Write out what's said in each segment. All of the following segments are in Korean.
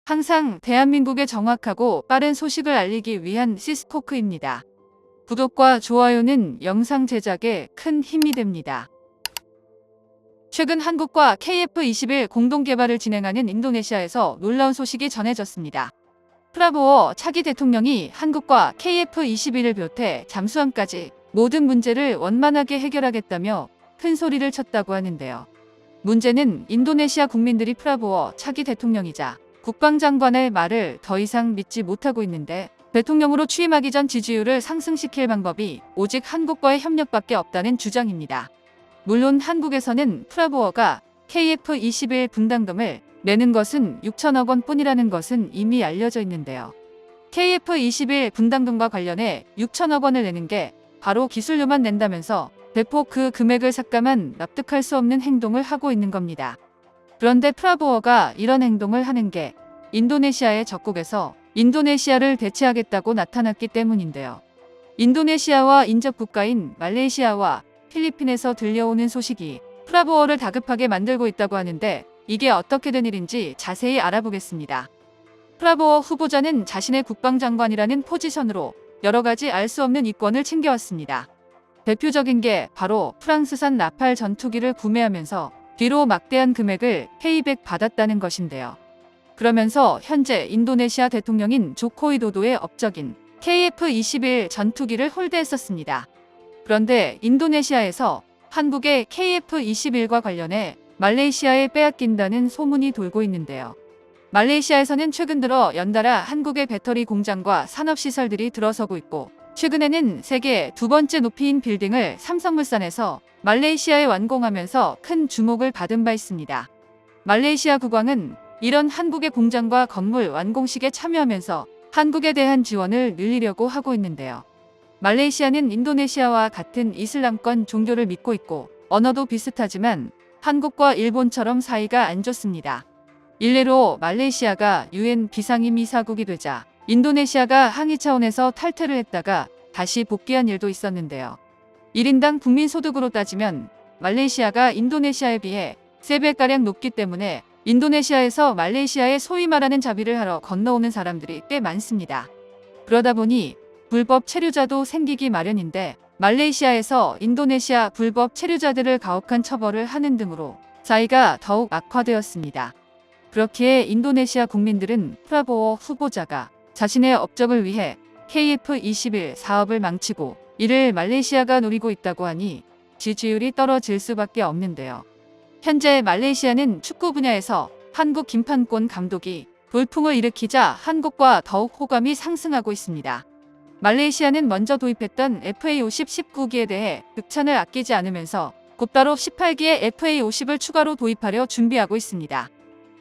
항상 대한민국에 정확하고 빠른 소식을 알리기 위한 시스코크입니다. 구독과 좋아요는 영상 제작에 큰 힘이 됩니다. 최근 한국과 KF21 공동 개발을 진행하는 인도네시아에서 놀라운 소식이 전해졌습니다. 프라보워 차기 대통령이 한국과 KF21을 비롯해 잠수함까지 모든 문제를 원만하게 해결하겠다며 큰 소리를 쳤다고 하는데요. 문제는 인도네시아 국민들이 프라보워 차기 대통령이자 국방장관의 말을 더 이상 믿지 못하고 있는데, 대통령으로 취임하기 전 지지율을 상승시킬 방법이 오직 한국과의 협력밖에 없다는 주장입니다. 물론 한국에서는 프라보워가 KF21 분담금을 내는 것은 6천억 원 뿐이라는 것은 이미 알려져 있는데요. KF21 분담금과 관련해 6천억 원을 내는 게 바로 기술료만 낸다면서 대폭 그 금액을 삭감한 납득할 수 없는 행동을 하고 있는 겁니다. 그런데 프라보워가 이런 행동을 하는 게 인도네시아의 적국에서 인도네시아를 대체하겠다고 나타났기 때문인데요. 인도네시아와 인접 국가인 말레이시아와 필리핀에서 들려오는 소식이 프라보워를 다급하게 만들고 있다고 하는데, 이게 어떻게 된 일인지 자세히 알아보겠습니다. 프라보워 후보자는 자신의 국방장관이라는 포지션으로 여러 가지 알 수 없는 이권을 챙겨왔습니다. 대표적인 게 바로 프랑스산 라팔 전투기를 구매하면서 뒤로 막대한 금액을 페이백 받았다는 것인데요. 그러면서 현재 인도네시아 대통령인 조코위도도의 업적인 KF21 전투기를 홀대했었습니다. 그런데 인도네시아에서 한국의 KF21과 관련해 말레이시아에 빼앗긴다는 소문이 돌고 있는데요. 말레이시아에서는 최근 들어 연달아 한국의 배터리 공장과 산업시설들이 들어서고 있고, 최근에는 세계 두 번째 높이인 빌딩을 삼성물산에서 말레이시아에 완공하면서 큰 주목을 받은 바 있습니다. 말레이시아 국왕은 이런 한국의 공장과 건물 완공식에 참여하면서 한국에 대한 지원을 늘리려고 하고 있는데요. 말레이시아는 인도네시아와 같은 이슬람권 종교를 믿고 있고, 언어도 비슷하지만 한국과 일본처럼 사이가 안 좋습니다. 일례로 말레이시아가 UN 비상임이사국이 되자 인도네시아가 항의 차원에서 탈퇴를 했다가 다시 복귀한 일도 있었는데요. 1인당 국민소득으로 따지면 말레이시아가 인도네시아에 비해 3배가량 높기 때문에 인도네시아에서 말레이시아에 소위 말하는 자비를 하러 건너오는 사람들이 꽤 많습니다. 그러다 보니 불법 체류자도 생기기 마련인데, 말레이시아에서 인도네시아 불법 체류자들을 가혹한 처벌을 하는 등으로 사이가 더욱 악화되었습니다. 그렇기에 인도네시아 국민들은 프라보워 후보자가 자신의 업적을 위해 KF21 사업을 망치고 이를 말레이시아가 노리고 있다고 하니 지지율이 떨어질 수밖에 없는데요. 현재 말레이시아는 축구 분야에서 한국 김판곤 감독이 돌풍을 일으키자 한국과 더욱 호감이 상승하고 있습니다. 말레이시아는 먼저 도입했던 FA50 19기에 대해 극찬을 아끼지 않으면서 곧바로 18기의 FA50을 추가로 도입하려 준비하고 있습니다.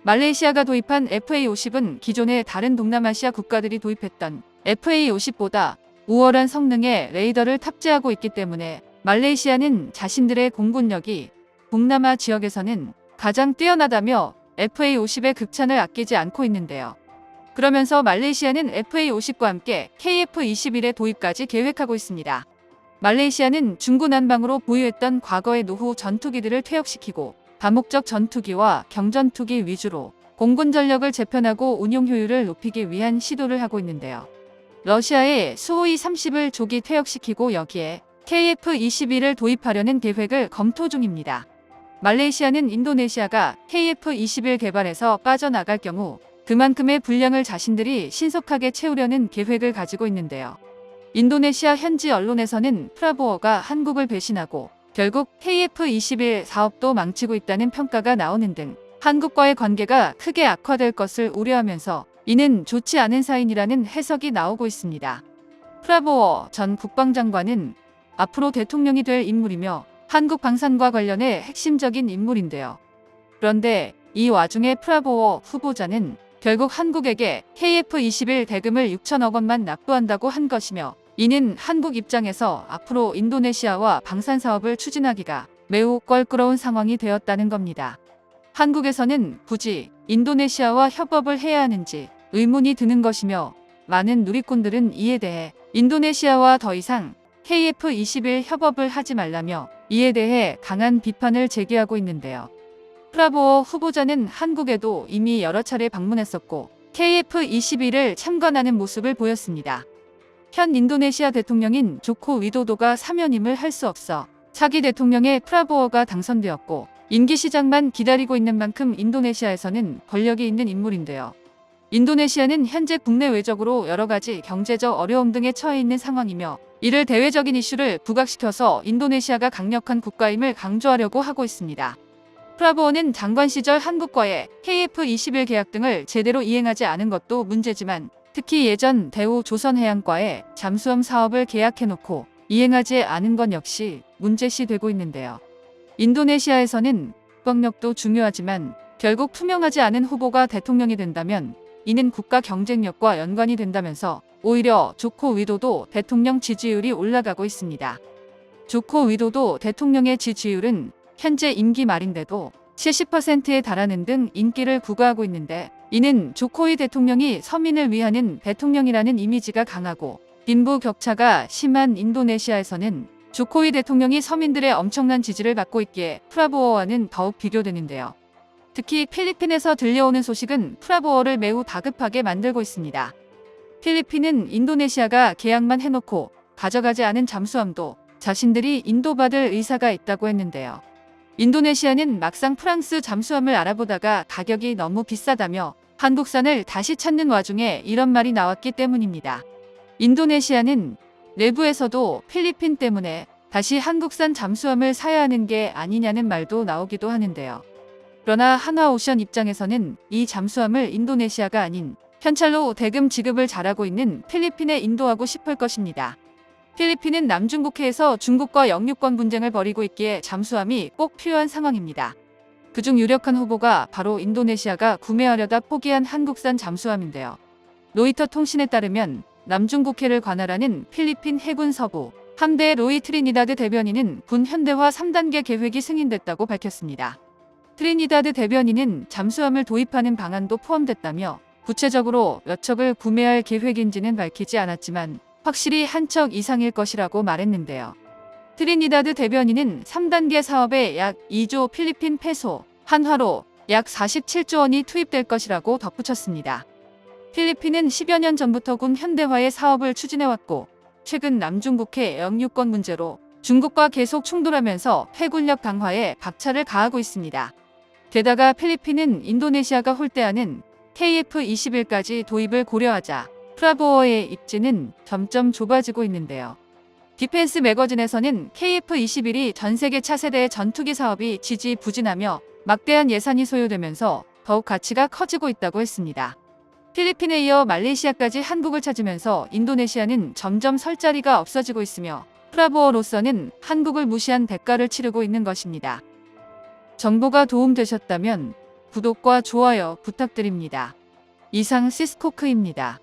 말레이시아가 도입한 FA50은 기존의 다른 동남아시아 국가들이 도입했던 FA50보다 우월한 성능의 레이더를 탑재하고 있기 때문에 말레이시아는 자신들의 공군력이 동남아 지역에서는 가장 뛰어나다며 FA50의 극찬을 아끼지 않고 있는데요. 그러면서 말레이시아는 FA50과 함께 KF21의 도입까지 계획하고 있습니다. 말레이시아는 중구난방으로 보유했던 과거의 노후 전투기들을 퇴역시키고 다목적 전투기와 경전투기 위주로 공군 전력을 재편하고 운용 효율을 높이기 위한 시도를 하고 있는데요. 러시아의 수호이 30을 조기 퇴역시키고 여기에 KF21을 도입하려는 계획을 검토 중입니다. 말레이시아는 인도네시아가 KF21 개발에서 빠져나갈 경우 그만큼의 분량을 자신들이 신속하게 채우려는 계획을 가지고 있는데요. 인도네시아 현지 언론에서는 프라보워가 한국을 배신하고 결국 KF21 사업도 망치고 있다는 평가가 나오는 등 한국과의 관계가 크게 악화될 것을 우려하면서 이는 좋지 않은 사인이라는 해석이 나오고 있습니다. 프라보워 전 국방장관은 앞으로 대통령이 될 인물이며 한국 방산과 관련해 핵심적인 인물인데요. 그런데 이 와중에 프라보워 후보자는 결국 한국에게 KF21 대금을 6천억 원만 납부한다고 한 것이며, 이는 한국 입장에서 앞으로 인도네시아와 방산 사업을 추진하기가 매우 껄끄러운 상황이 되었다는 겁니다. 한국에서는 굳이 인도네시아와 협업을 해야 하는지 의문이 드는 것이며, 많은 누리꾼들은 이에 대해 인도네시아와 더 이상 KF21 협업을 하지 말라며 이에 대해 강한 비판을 제기하고 있는데요. 프라보워 후보자는 한국에도 이미 여러 차례 방문했었고 KF-21을 참관하는 모습을 보였습니다. 현 인도네시아 대통령인 조코 위도도가 사면임을 할 수 없어 차기 대통령의 프라보어가 당선되었고 임기 시작만 기다리고 있는 만큼 인도네시아에서는 권력이 있는 인물인데요. 인도네시아는 현재 국내 외적으로 여러 가지 경제적 어려움 등에 처해 있는 상황이며 이를 대외적인 이슈를 부각시켜서 인도네시아가 강력한 국가임을 강조하려고 하고 있습니다. 프라보어는 장관 시절 한국과의 KF-21 계약 등을 제대로 이행하지 않은 것도 문제지만 특히 예전 대우 조선해양과의 잠수함 사업을 계약해놓고 이행하지 않은 건 역시 문제시되고 있는데요. 인도네시아에서는 국방력도 중요하지만 결국 투명하지 않은 후보가 대통령이 된다면 이는 국가 경쟁력과 연관이 된다면서 오히려 조코 위도도 대통령 지지율이 올라가고 있습니다. 조코 위도도 대통령의 지지율은 현재 임기 말인데도 70%에 달하는 등 인기를 구가하고 있는데 이는 조코위 대통령이 서민을 위하는 대통령이라는 이미지가 강하고 빈부 격차가 심한 인도네시아에서는 조코위 대통령이 서민들의 엄청난 지지를 받고 있기에 프라보어와는 더욱 비교되는데요. 특히 필리핀에서 들려오는 소식은 프라보어를 매우 다급하게 만들고 있습니다. 필리핀은 인도네시아가 계약만 해놓고 가져가지 않은 잠수함도 자신들이 인도받을 의사가 있다고 했는데요. 인도네시아는 막상 프랑스 잠수함을 알아보다가 가격이 너무 비싸다며 한국산을 다시 찾는 와중에 이런 말이 나왔기 때문입니다. 인도네시아는 내부에서도 필리핀 때문에 다시 한국산 잠수함을 사야 하는 게 아니냐는 말도 나오기도 하는데요. 그러나 한화오션 입장에서는 이 잠수함을 인도네시아가 아닌 현찰로 대금 지급을 잘하고 있는 필리핀에 인도하고 싶을 것입니다. 필리핀은 남중국해에서 중국과 영유권 분쟁을 벌이고 있기에 잠수함이 꼭 필요한 상황입니다. 그중 유력한 후보가 바로 인도네시아가 구매하려다 포기한 한국산 잠수함인데요. 로이터 통신에 따르면 남중국해를 관할하는 필리핀 해군 서부 함대 로이 트리니다드 대변인은 군 현대화 3단계 계획이 승인됐다고 밝혔습니다. 트리니다드 대변인은 잠수함을 도입하는 방안도 포함됐다며 구체적으로 몇 척을 구매할 계획인지는 밝히지 않았지만 확실히 한 척 이상일 것이라고 말했는데요. 트리니다드 대변인은 3단계 사업에 약 2조 필리핀 페소, 한화로 약 47조 원이 투입될 것이라고 덧붙였습니다. 필리핀은 10여 년 전부터 군 현대화의 사업을 추진해왔고 최근 남중국해 영유권 문제로 중국과 계속 충돌하면서 해군력 강화에 박차를 가하고 있습니다. 게다가 필리핀은 인도네시아가 홀대하는 KF-21까지 도입을 고려하자 프라보어의 입지는 점점 좁아지고 있는데요. 디펜스 매거진에서는 KF-21이 전 세계 차세대 전투기 사업이 지지부진하며 막대한 예산이 소요되면서 더욱 가치가 커지고 있다고 했습니다. 필리핀에 이어 말레이시아까지 한국을 찾으면서 인도네시아는 점점 설 자리가 없어지고 있으며 프라보어로서는 한국을 무시한 대가를 치르고 있는 것입니다. 정보가 도움되셨다면 구독과 좋아요 부탁드립니다. 이상 시스코크입니다.